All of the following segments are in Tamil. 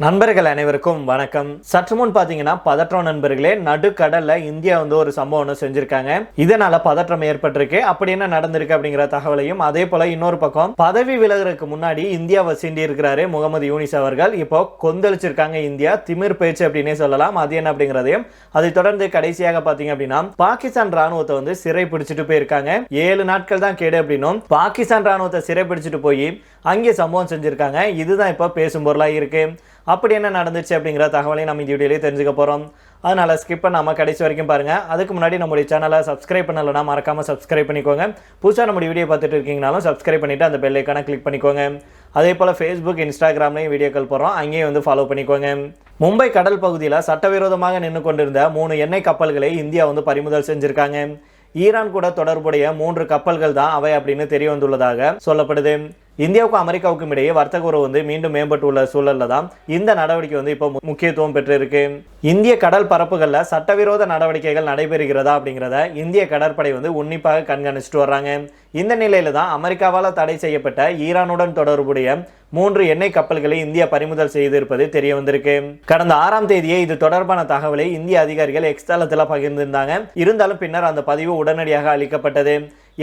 நண்பர்கள் அனைவருக்கும் வணக்கம். சற்று முன் பாத்தீங்கன்னா பதற்றம் நண்பர்களே, நடுக்கடல்ல இந்தியா ஒரு சம்பவம் ஒன்று செஞ்சிருக்காங்க. இதனால பதற்றம் ஏற்பட்டிருக்கு. அப்படி என்ன நடந்திருக்கு அப்படிங்கிற தகவலையும், அதே போல இன்னொரு பக்கம் பதவி விலகிறதுக்கு முன்னாடி இந்தியாவை சீண்டி இருக்கிறாரு முகமது யூனிஸ் அவர்கள். இப்போ கொந்தளிச்சிருக்காங்க இந்தியா, திமிர் பேச்சு அப்படின்னே சொல்லலாம். அது என்ன அப்படிங்கிறதையும், அதை தொடர்ந்து கடைசியாக பாத்தீங்க அப்படின்னா பாகிஸ்தான் ராணுவத்தை சிறை பிடிச்சிட்டு போயிருக்காங்க. 7 நாட்கள் தான் கேடு அப்படின்னும் பாகிஸ்தான் ராணுவத்தை சிறை பிடிச்சிட்டு போய் அங்கே சம்பவம் செஞ்சிருக்காங்க. இதுதான் இப்போ பேசும் பொருளா இருக்கு. அப்படி என்ன நடந்துச்சு அப்படிங்கிற தகவலையும் நம்ம இந்த வீடியோலயே தெரிஞ்சுக்க போறோம். அதனால ஸ்கிப் பண்ணாம கடைசி வரைக்கும் பாருங்க. அதுக்கு முன்னாடி நம்முடைய சேனலை சப்ஸ்கிரைப் பண்ணலனா மறக்காம சப்ஸ்கிரைப் பண்ணிக்கோங்க. புதுசா நம்முடைய வீடியோ பார்த்துட்டு இருக்கீங்கனாலும் சப்ஸ்கிரைப் பண்ணிட்டு அந்த பெல் ஐகானை கிளிக் பண்ணிக்கோங்க. அதே போல Facebook, Instagramலயும் வீடியோக்கள் போறோம், அங்கேயும் ஃபாலோ பண்ணிக்கோங்க. மும்பை கடல் பகுதியில் சட்டவிரோதமாக நின்று கொண்டிருந்த 3 எண்ணெய் கப்பல்களை இந்தியா பறிமுதல் செஞ்சிருக்காங்க. ஈரான் கூட தொடர்புடைய 3 கப்பல்கள் தான் அவை அப்படின்னு தெரிய வந்துள்ளதாக சொல்லப்படுது. இந்தியாவுக்கும் அமெரிக்காவுக்கும் இடையே வர்த்தக உறவு மீண்டும் மேம்பட்டுள்ள சூழல்ல தான் இந்த நடவடிக்கை இப்போ முக்கியத்துவம் பெற்றிருக்கு. இந்திய கடல் பரப்புகள்ல சட்டவிரோத நடவடிக்கைகள் நடைபெறுகிறதா அப்படிங்கிறத இந்திய கடற்படை உன்னிப்பாக கண்காணிச்சுட்டு வர்றாங்க. இந்த நிலையில தான் அமெரிக்காவால் தடை செய்யப்பட்ட ஈரானுடன் தொடர்புடைய 3 எண்ணெய் கப்பல்களை இந்தியா பறிமுதல் செய்திருப்பது தெரிய வந்திருக்கு. கடந்த 6ஆம் தேதியே இது தொடர்பான தகவலை இந்திய அதிகாரிகள் எக்ஸ் தளத்தில் பகிர்ந்திருந்தாங்க. இருந்தாலும் பின்னர் அந்த பதிவு உடனடியாக அளிக்கப்பட்டது.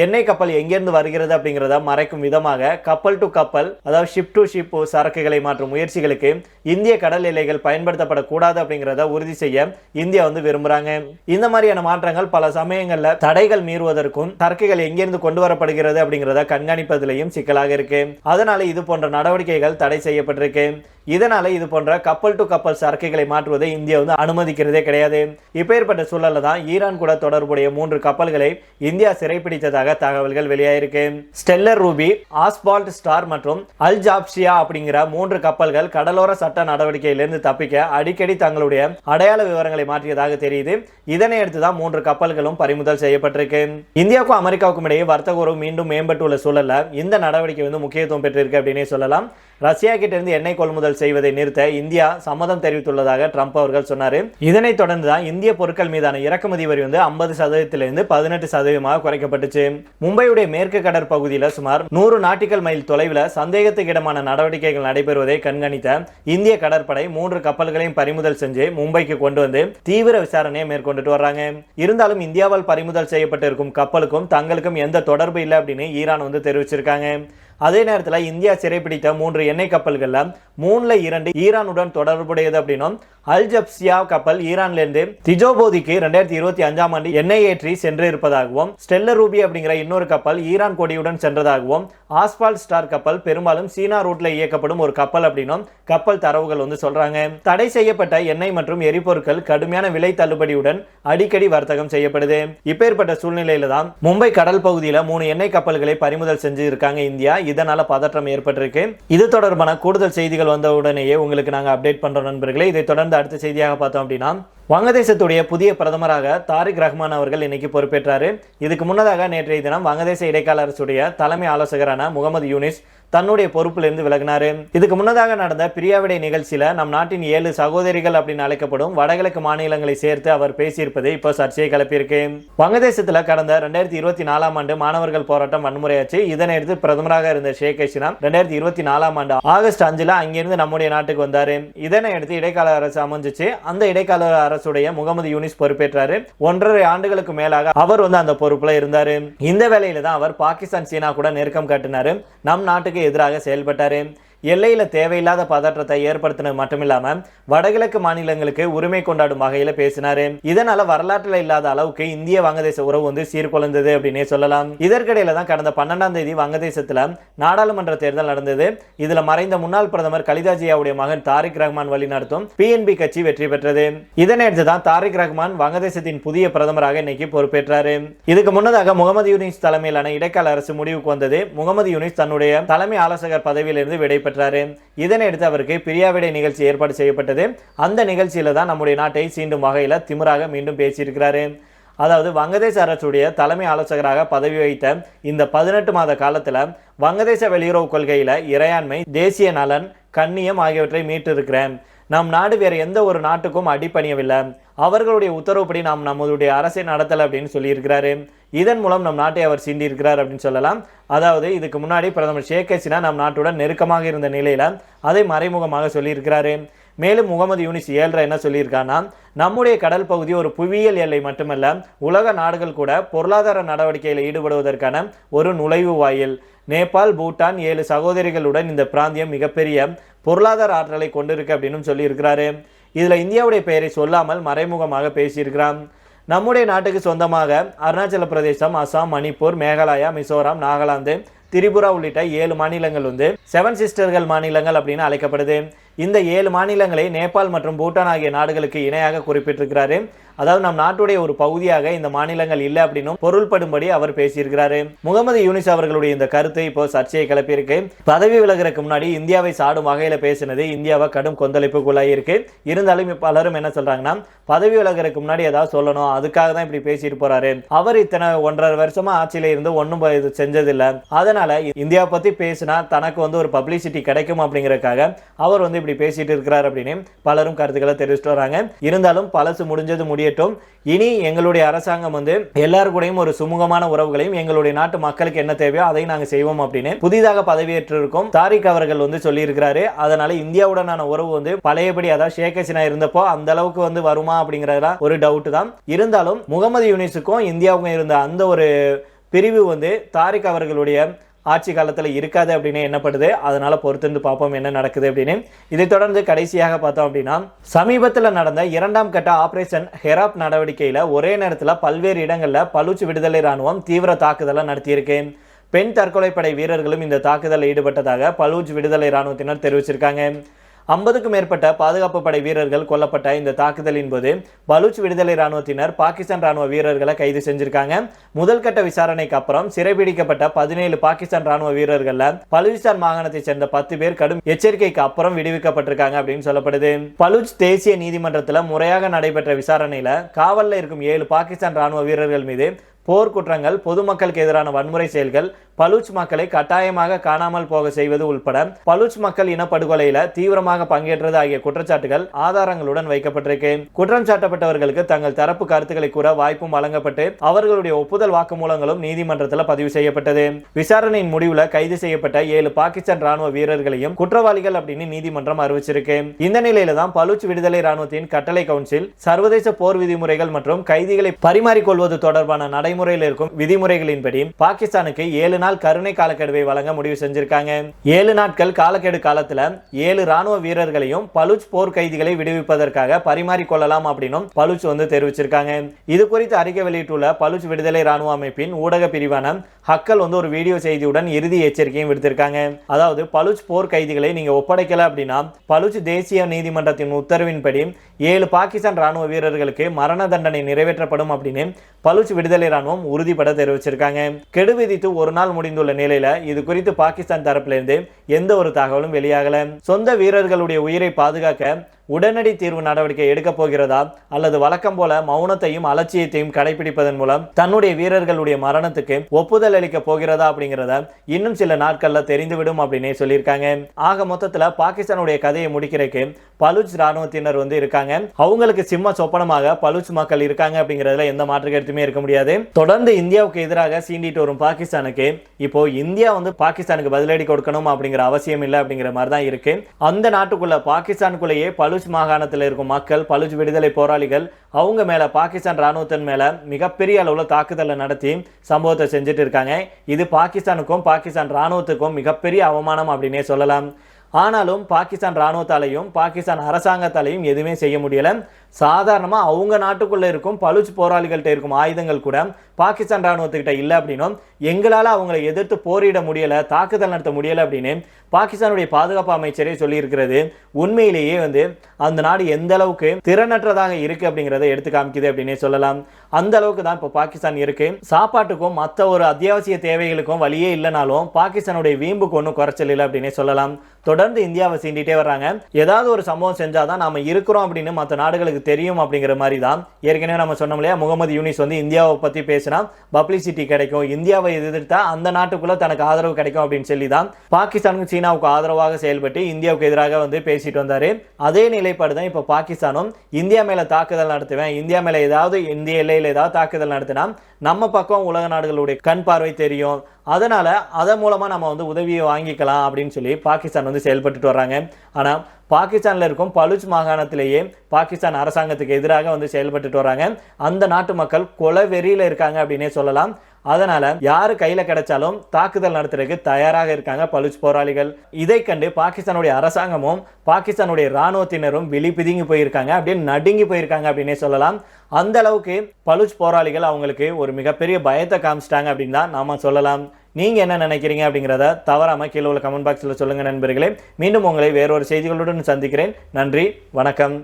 எண்ணெய் கப்பல் எங்கிருந்து வருகிறது அப்படிங்கிறத மறைக்கும் விதமாக கப்பல் டு கப்பல், அதாவது ஷிப் டு ஷிப் சரக்குகளை மாற்றும் முயற்சிகளுக்கு இந்திய கடல் எல்லைகள் பயன்படுத்தப்படக்கூடாது அப்படிங்கிறத உறுதி செய்ய இந்தியா விரும்புறாங்க. இந்த மாதிரியான மாற்றங்கள் பல சமயங்கள்ல தடைகள் மீறுவதற்கும் சரக்குகள் எங்கிருந்து கொண்டு வரப்படுகிறது அப்படிங்கிறத கண்காணிப்பதிலையும் சிக்கலாக இருக்கு. அதனால இது போன்ற நடவடிக்கைகள் தடை செய்யப்பட்டிருக்கு. இதனால இது போன்ற கப்பல் டு கப்பல் சரக்குகளை மாற்றுவதை இந்தியா அனுமதிக்கிறதே கிடையாது. இப்பேற்பட்ட சூழல்ல தான் ஈரான் கூட தொடர்புடைய 3 கப்பல்களை இந்தியா சிறைப்பிடித்ததாக தகவல்கள் வெளியாயிருக்கு. ஸ்டெல்லர் ரூபி, ஆஸ்பால்ட் ஸ்டார் மற்றும் அல் ஜாப்சியா அப்படிங்கிற 3 கப்பல்கள் கடலோர சட்ட நடவடிக்கையிலிருந்து தப்பிக்க அடிக்கடி தங்களுடைய அடையாள விவரங்களை மாற்றியதாக தெரியுது. இதனை அடுத்து தான் 3 கப்பல்களும் பறிமுதல் செய்யப்பட்டிருக்கு. இந்தியாவுக்கும் அமெரிக்காவுக்கும் இடையே வர்த்தக உறவு மீண்டும் மேம்பட்டுள்ள சூழல்ல இந்த நடவடிக்கை முக்கியத்துவம் பெற்றிருக்கு அப்படின்னே சொல்லலாம். ரஷ்யா கிட்ட இருந்து எண்ணெய் கொள்முதல் செய்வதை நிறுத்த இந்தியா சம்மதம் தெரிவித்துள்ளதாக ட்ரம்ப் அவர்கள் சொன்னார். இதனைத் தொடர்ந்து தான் இந்திய பொருட்கள் மீதான இறக்குமதி வரி 50%இருந்து 18% குறைக்கப்பட்டுச்சு. மும்பையுடைய மேற்கு கடற்பகுதியில் சுமார் 100 நாட்டிக்கல் மைல் தொலைவில் சந்தேகத்துக்கிடமான நடவடிக்கைகள் நடைபெறுவதை கண்காணித்த இந்திய கடற்படை 3 கப்பல்களையும் பறிமுதல் செஞ்சு மும்பைக்கு கொண்டு தீவிர விசாரணையை மேற்கொண்டுட்டு வர்றாங்க. இருந்தாலும் இந்தியாவால் பறிமுதல் செய்யப்பட்டிருக்கும் கப்பலுக்கும் தங்களுக்கும் எந்த தொடர்பு இல்லை அப்படின்னு ஈரான் தெரிவிச்சிருக்காங்க. அதே நேரத்தில் இந்தியா சிறைப்பிடித்த 3 எண்ணெய் கப்பல்கள்ல 3ல் 2 ஈரானுடன் தொடர்புடையது அப்படின்னும், அல் ஜப்சியா கப்பல் ஈரான்லேருந்து திஜோபோதிக்கு 2025ஆம் ஆண்டு எண்ணெய் ஏற்றி சென்று இருப்பதாகவும், ஸ்டெல்லர் ரூபி அப்படிங்கிற இன்னொரு கப்பல் ஈரான் கொடியுடன் சென்றதாகவும், ஆஸ்பால்ட் ஸ்டார் கப்பல் பெரும்பாலும் சீனா ரூட்ல இயக்கப்படும் ஒரு கப்பல் அப்படின்னும் கப்பல் தரவுகள் சொல்றாங்க. தடை செய்யப்பட்ட எண்ணெய் மற்றும் எரிபொருட்கள் கடுமையான விலை தள்ளுபடியுடன் அடிக்கடி வர்த்தகம் செய்யப்படுது. இப்பேற்பட்ட சூழ்நிலையில தான் மும்பை கடல் பகுதியில் 3 எண்ணெய் கப்பல்களை பறிமுதல் செஞ்சு இருக்காங்க இந்தியா. இதனால பதற்றம் ஏற்பட்டிருக்கு. இது தொடர்பான கூடுதல் செய்திகள் வந்த உடனேயே உங்களுக்கு நாங்க அப்டேட் பண்றோம் நண்பர்களே. இதை தொடர்ந்து அடுத்த செய்தியாக பார்த்தோம் அப்படின்னா, வங்கதேசத்துடைய புதிய பிரதமராக தாரிக் ரஹ்மான் அவர்கள் இன்னைக்கு பொறுப்பேற்றாரு. இதுக்கு முன்னதாக நேற்றைய தினம் வங்கதேச இடைக்கால அரசுடைய தலைமை ஆலோசகரான முகமது யூனிஸ் தன்னுடைய பொறுப்பிலிருந்து விலகினாரு. இதுக்கு முன்னதாக நடந்த பிரியாவிடை நிகழ்ச்சியில நம் நாட்டின் 7 சகோதரிகள் அப்படின்னு அழைக்கப்படும் வடகிழக்கு மாநிலங்களை சேர்த்து அவர் பேசியிருப்பது இப்போ சர்ச்சையை கிளப்பியிருக்கு. வங்கதேசத்துல கடந்த 2024ஆம் ஆண்டு மாணவர்கள் போராட்டம் வன்முறையாச்சு. இதனையடுத்து பிரதமராக இருந்த ஷேக் ஹசீனா 2024ஆம் ஆண்டு ஆகஸ்ட் 5 அங்கிருந்து நம்முடைய நாட்டுக்கு வந்தாரு. இதனையடுத்து இடைக்கால அரசு அமைஞ்சிச்சு. அந்த இடைக்கால அரசுடைய முகமது யூனிஸ் பொறுப்பேற்றாரு. 1.5 ஆண்டுகளுக்கு மேலாக அவர் அந்த பொறுப்புல இருந்தாரு. இந்த வேளையில தான் அவர் பாகிஸ்தான், சீனா கூட நெருக்கம் காட்டினாரு. நம் நாட்டுக்கு எதிராக செயல்பட்டாரு. எல்லையில தேவையில்லாத பதற்றத்தை ஏற்படுத்தினது மட்டுமில்லாம வடகிழக்கு மாநிலங்களுக்கு உரிமை கொண்டாடும் வகையில பேசினாரு. இதனால வரலாற்றில் இல்லாத அளவுக்கு இந்திய வங்கதேச உறவு சீர்குலைந்தது அப்படின்னே சொல்லலாம். இதற்கிடையில தான் கடந்த 12ஆம் தேதி வங்கதேசத்துல நாடாளுமன்ற தேர்தல் நடந்தது. இதுல மறைந்த முன்னாள் பிரதமர் கலிதா ஜியாவுடைய மகன் தாரிக் ரஹ்மான் வழி நடத்தும் PNP கட்சி வெற்றி பெற்றது. இதனையடுத்து தான் தாரிக் ரஹ்மான் வங்கதேசத்தின் புதிய பிரதமராக இன்னைக்கு பொறுப்பேற்றாரு. இதுக்கு முன்னதாக முகமது யூனிஸ் தலைமையிலான இடைக்கால அரசு முடிவுக்கு வந்தது. முகமது யூனிஸ் தன்னுடைய தலைமை ஆலோசகர் பதவியிலிருந்து விடைபெற்றார். இதனையடுத்து அவருக்கு பிரியாவிடை நிகழ்ச்சி ஏற்பாடு செய்யப்பட்டது. அந்த நிகழ்ச்சியில தான் நம்முடைய நாட்டை சீண்டும் வகையில திமிராக மீண்டும் பேசியிருக்கிறாரு. அதாவது வங்கதேச அரசுடைய தலைமை ஆலோசகராக பதவி வைத்த இந்த 18 மாத காலத்துல வங்கதேச வெளியுறவு கொள்கையில இறையாண்மை, தேசிய நலன், கண்ணியம் ஆகியவற்றை மீட்டு இருக்கிறேன். நம் நாடு வேற எந்த ஒரு நாட்டுக்கும் அடிபணியவில்லை. அவர்களுடைய உத்தரவுப்படி நாம் நம்மளுடைய அரசை நடத்தல அப்படின்னு சொல்லியிருக்கிறாரு. இதன் மூலம் நம் நாட்டை அவர் சீண்டி இருக்கிறார் அப்படின்னு சொல்லலாம். அதாவது இதுக்கு முன்னாடி பிரதமர் ஷேக் ஹசீனா நம் நாட்டுடன் நெருக்கமாக இருந்த நிலையில அதை மறைமுகமாக சொல்லியிருக்கிறாரு. மேலும் முகமது யூனிஸ் 7 என்ன சொல்லியிருக்காங்கன்னா, நம்முடைய கடல் பகுதி ஒரு புவியியல் எல்லை மட்டுமல்ல, உலக நாடுகள் கூட பொருளாதார நடவடிக்கையில் ஈடுபடுவதற்கான ஒரு நுழைவு வாயில். நேபாள், பூட்டான் 7 சகோதரிகளுடன் இந்த பிராந்தியம் மிகப்பெரிய பொருளாதார ஆற்றலை கொண்டிருக்கு அப்படின்னு சொல்லியிருக்கிறாரு. இதுல இந்தியாவுடைய பெயரை சொல்லாமல் மறைமுகமாக பேசியிருக்கிறான். நம்முடைய நாட்டுக்கு சொந்தமாக அருணாச்சல பிரதேசம், அசாம், மணிப்பூர், மேகாலயா, மிசோரம், நாகாலாந்து, திரிபுரா உள்ளிட்ட 7 மாநிலங்கள் வந்து 7 சிஸ்டர்கள் மாநிலங்கள் அப்படின்னு அழைக்கப்படுது. இந்த 7 மாநிலங்களை நேபாள் மற்றும் பூட்டான் ஆகிய நாடுகளுக்கு இணையாக குறிப்பிட்டிருக்கிறாரு. அதாவது நம் நாட்டுடைய ஒரு பகுதியாக இந்த மாநிலங்கள் இல்லை அப்படின்னு பொருள்படும்படி அவர் பேசியிருக்கிறாரு. முகமது யூனிஸ் அவர்களுடைய இந்த கருத்து இப்போ சர்ச்சையை கிளப்பியிருக்கு. பதவி விலகிறதுக்கு முன்னாடி இந்தியாவை சாடும் வகையில பேசினது இந்தியாவை கடும் கொந்தளிப்புக்குள்ளாகி இருக்கு. இருந்தாலும் பலரும் என்ன சொல்றாங்கன்னா, பதவி விலகிறதுக்கு முன்னாடி ஏதாவது சொல்லணும், அதுக்காக தான் இப்படி பேசிட்டு போறாரு. அவர் இத்தனை 1.5 வருஷமா ஆட்சியில இருந்து ஒன்றும் செஞ்சதில்லை, அதனால இந்தியாவை பத்தி பேசினா தனக்கு வந்து ஒரு பப்ளிசிட்டி கிடைக்கும் அப்படிங்கறதுக்காக அவர் வந்து இப்படி பேசிட்டு இருக்கிறார் அப்படின்னு பலரும் கருத்துக்களை தெரிவிச்சுட்டு வராங்க. இருந்தாலும் பழசு முடிஞ்சது முடியட்டும். இனி எங்களுடைய அரசாங்கம் வந்து எல்லாரும் கூடயும் ஒரு சுமூகமான உறவுகளையும் எங்களுடைய நாட்டு மக்களுக்கு என்ன தேவையோ அதை நாங்கள் செய்வோம் அப்படின்னு புதிதாக பதவியேற்றிருக்கும் தாரிக் அவர்கள் வந்து சொல்லி இருக்கிறாரு. அதனால இந்தியாவுடனான உறவு வந்து பழையபடி, அதாவது ஷேக் ஹசீனா இருந்தப்போ அந்த அளவுக்கு வந்து வருமா அப்படிங்கறதுல ஒரு டவுட் தான். இருந்தாலும் முகமது யூனிஸுக்கும் இந்தியாவுக்கும் இருந்த அந்த ஒரு பிரிவு வந்து தாரிக் அவர்களுடைய ஆட்சி காலத்தில் இருக்காது அப்படின்னு எண்ணப்படுது. அதனால பொறுத்திருந்து பார்ப்போம் என்ன நடக்குது அப்படின்னு. இதை தொடர்ந்து கடைசியாக பார்த்தோம் அப்படின்னா, சமீபத்தில் நடந்த 2ஆம் கட்ட ஆபரேஷன் ஹெராப் நடவடிக்கையில் ஒரே நேரத்தில் பல்வேறு இடங்களில் பலூச் விடுதலை ராணுவம் தீவிர தாக்குதலை நடத்தியிருக்கு. பெண் தற்கொலைப்படை வீரர்களும் இந்த தாக்குதலில் ஈடுபட்டதாக பலூச் விடுதலை ராணுவத்தினர் தெரிவிச்சிருக்காங்க. 50க்கும் மேற்பட்ட பாதுகாப்பு படை வீரர்கள் கொல்லப்பட்ட இந்த தாக்குதலின் போது பலூச் விடுதலை ராணுவத்தினர் பாகிஸ்தான் ராணுவ வீரர்களை கைது செஞ்சிருக்காங்க. முதல் கட்ட விசாரணைக்கு அப்புறம் சிறைபிடிக்கப்பட்ட 17 பாகிஸ்தான் ராணுவ வீரர்கள்ல பலூச்சிஸ்தான் மாகாணத்தை சேர்ந்த 10 பேர் கடும் எச்சரிக்கைக்கு அப்புறம் விடுவிக்கப்பட்டிருக்காங்க அப்படின்னு சொல்லப்படுது. பலூச் தேசிய நீதிமன்றத்தில் முறையாக நடைபெற்ற விசாரணையில காவலில் இருக்கும் 7 பாகிஸ்தான் ராணுவ வீரர்கள் மீது போர்க்குற்றங்கள், பொதுமக்களுக்கு எதிரான வன்முறை செயல்கள், பலூச் மக்களை கட்டாயமாக காணாமல் போக செய்வது உள்பட பலூச் மக்கள் இனப்படுகொலையில தீவிரமாக பங்கேற்றது ஆகிய குற்றச்சாட்டுகள் ஆதாரங்களுடன் வைக்கப்பட்டிருக்கு. குற்றம் சாட்டப்பட்டவர்களுக்கு தங்கள் தரப்பு கருத்துக்களை கூற வாய்ப்பும் வழங்கப்பட்டு அவர்களுடைய ஒப்புதல் வாக்குமூலங்களும் நீதிமன்றத்தில் பதிவு செய்யப்பட்டது. விசாரணையின் முடிவுல கைது செய்யப்பட்ட 7 பாகிஸ்தான் ராணுவ வீரர்களையும் குற்றவாளிகள் அப்படின்னு நீதிமன்றம் அறிவிச்சிருக்கு. இந்த நிலையில தான் பலூச் விடுதலை ராணுவத்தின் கட்டளை கவுன்சில் சர்வதேச போர் விதிமுறைகள் மற்றும் கைதிகளை பரிமாறிக்கொள்வது தொடர்பான நடைமுறையில் இருக்கும் விதிமுறைகளின்படி பாகிஸ்தானுக்கு 7 நாள் கருணை காலக்கெடுவை வழங்க முடிவு செஞ்சிருக்காங்க. 7 நாட்கள் காலக்கெடு காலத்துல 7 ராணுவ வீரர்களையும் பலூச் போர் கைதிகளை விடுவிப்பதற்காக பரிமாறிக்கொள்ளலாம் அப்படின்னும் பலூச் வந்து தெரிவிச்சிருக்காங்க. இது குறித்து அறிக்கை வெளியிட்டுள்ள பலூச் விடுதலை ராணுவ அமைப்பின் ஊடக பிரிவான ஹக்கல் வந்து ஒரு வீடியோ செய்தியுடன் இறுதி எச்சரிக்கையும் விடுத்திருக்காங்க. அதாவது பலூச் போர் கைதிகளை நீங்க ஒப்படைக்கல அப்படின்னா பலூச் தேசிய நீதிமன்றத்தின் உத்தரவின்படி 7 பாகிஸ்தான் ராணுவ வீரர்களுக்கு மரண தண்டனை நிறைவேற்றப்படும் அப்படின்னு பலூச் விடுதலை ராணுவம் உறுதிப்பட தெரிவிச்சிருக்காங்க. கெடு விதித்து ஒரு நாள் முடிந்துள்ள நிலையில இது குறித்து பாகிஸ்தான் தரப்பிலிருந்து எந்த ஒரு தகவலும் வெளியாகல. சொந்த வீரர்களுடைய உயிரை பாதுகாக்க உடனடி தீர்வு நடவடிக்கை எடுக்க போகிறதா அல்லது வழக்கம் போல மௌனத்தையும் அலட்சியத்தையும் கடைபிடிப்பதன் மூலம் தன்னுடைய வீரர்களுடைய மரணத்துக்கு ஒப்புதல் அளிக்க போகிறதா அப்படிங்கிறத இன்னும் சில நாட்கள்ல தெரிந்துவிடும் அப்படின்னு சொல்லியிருக்காங்க. ஆக மொத்தத்துல பாகிஸ்தானுடைய கதையை முடிக்கிறதுக்கு பலூச் ராணுவத்தினர் வந்து இருக்காங்க. அவங்களுக்கு சிம்ம சொப்பனமாக பலூச் மக்கள் இருக்காங்க அப்படிங்கிறதுல எந்த மாற்று கருத்துமே இருக்க முடியாது. தொடர்ந்து இந்தியாவுக்கு எதிராக சீண்டிட்டு வரும் பாகிஸ்தானுக்கு இப்போ இந்தியா வந்து பாகிஸ்தானுக்கு பதிலடி கொடுக்கணும் அப்படிங்கிற அவசியம் இல்லை அப்படிங்கிற மாதிரி தான் இருக்கு. அந்த நாட்டுக்குள்ள பாகிஸ்தானுக்குள்ளேயே பலூச் மாகாணத்தில் இருக்கும் மக்கள், பலூச் விடுதலை போராளிகள் அவங்க மேல பாகிஸ்தான் ராணுவத்தின் மேல மிகப்பெரிய அளவுல தாக்குதலை நடத்தி சம்பவத்தை செஞ்சுட்டு இருக்காங்க. இது பாகிஸ்தானுக்கும் பாகிஸ்தான் ராணுவத்துக்கும் மிகப்பெரிய அவமானம் அப்படின்னே சொல்லலாம். ஆனாலும் பாகிஸ்தான் ராணுவத்தாலையும் பாகிஸ்தான் அரசாங்கத்தாலையும் எதுவுமே செய்ய முடியல. சாதாரணமா அவங்க நாட்டுக்குள்ள இருக்கும் பலூச் போராளிகள்கிட்ட இருக்கும் ஆயுதங்கள் கூட பாகிஸ்தான் ராணுவத்துக்கிட்ட இல்லை அப்படின்னும் எங்களால் அவங்களை எதிர்த்து போரிட முடியல, தாக்குதல் நடத்த முடியல அப்படின்னு பாகிஸ்தானுடைய பாதுகாப்பு அமைச்சரே சொல்லி இருக்கிறது உண்மையிலேயே வந்து அந்த நாடு எந்த அளவுக்கு திறனற்றதாக இருக்கு அப்படிங்கிறத எடுத்து காமிக்குது அப்படின்னே சொல்லலாம். அந்த அளவுக்கு தான் இப்போ பாகிஸ்தான் இருக்கு. சாப்பாட்டுக்கும் மற்ற ஒரு அத்தியாவசிய தேவைகளுக்கும் வழியே இல்லைனாலும் பாகிஸ்தானுடைய வீம்புக்கு ஒன்றும் குறைச்சல் இல்லை அப்படின்னே சொல்லலாம். தொடர்ந்து இந்தியாவை சீண்டிட்டே வர்றாங்க. ஏதாவது ஒரு சம்பவம் செஞ்சாதான் நாம இருக்கிறோம் அப்படின்னு மற்ற நாடுகளுக்கு தெரியும் அப்படிங்கிற மாதிரி தான். ஏற்கனவே நம்ம சொன்னோம் இல்லையா, முகமது யூனிஸ் வந்து இந்தியாவை பத்தி பேசினா பப்ளிசிட்டி கிடைக்கும், இந்தியாவை எதிர்த்தா அந்த நாட்டுக்குள்ள தனக்கு ஆதரவு கிடைக்கும் அப்படின்னு சொல்லி தான் பாகிஸ்தானுக்கும் சீனாவுக்கு ஆதரவாக செயல்பட்டு இந்தியாவுக்கு எதிராக வந்து பேசிட்டு வந்தாரு. அதே நிலைப்பாடு தான் இப்போ பாகிஸ்தானும் இந்தியா மேல தாக்குதல் நடத்துவேன், இந்தியா மேல ஏதாவது இந்திய எல்லையில் ஏதாவது தாக்குதல் நடத்தினா நம்ம பக்கம் உலக நாடுகளுடைய கண் பார்வை தெரியும், அதனால அதன் மூலமா நம்ம வந்து உதவியை வாங்கிக்கலாம் அப்படின்னு சொல்லி பாகிஸ்தான் வந்து செயல்பட்டு வர்றாங்க. ஆனா பாகிஸ்தான்ல இருக்கும் பலுச் மாகாணத்திலேயே பாகிஸ்தான் அரசாங்கத்துக்கு எதிராக வந்து செயல்பட்டு வர்றாங்க. அந்த நாட்டு மக்கள் கொலவெறியில இருக்காங்க அப்படின்னே சொல்லலாம். அதனால யாரு கையில கிடைச்சாலும் தாக்குதல் நடத்துறதுக்கு தயாராக இருக்காங்க பலுச் போராளிகள். இதை கண்டு பாகிஸ்தானுடைய அரசாங்கமும் பாகிஸ்தானுடைய ராணுவத்தினரும் விழி பிதுங்கி போயிருக்காங்க, அப்படியே நடுங்கி போயிருக்காங்க அப்படின்னே சொல்லலாம். அந்த அளவுக்கு பலுச் போராளிகள் அவங்களுக்கு ஒரு மிகப்பெரிய பயத்தை காமிச்சிட்டாங்க அப்படின்னு தான் நாம சொல்லலாம். நீங்க என்ன நினைக்கிறீங்க அப்படிங்கிறத தவறாம கீழே உள்ள கமெண்ட் பாக்ஸ்ல சொல்லுங்க நண்பர்களே. மீண்டும் உங்களை வேறொரு செய்திகளுடன் சந்திக்கிறேன். நன்றி, வணக்கம்.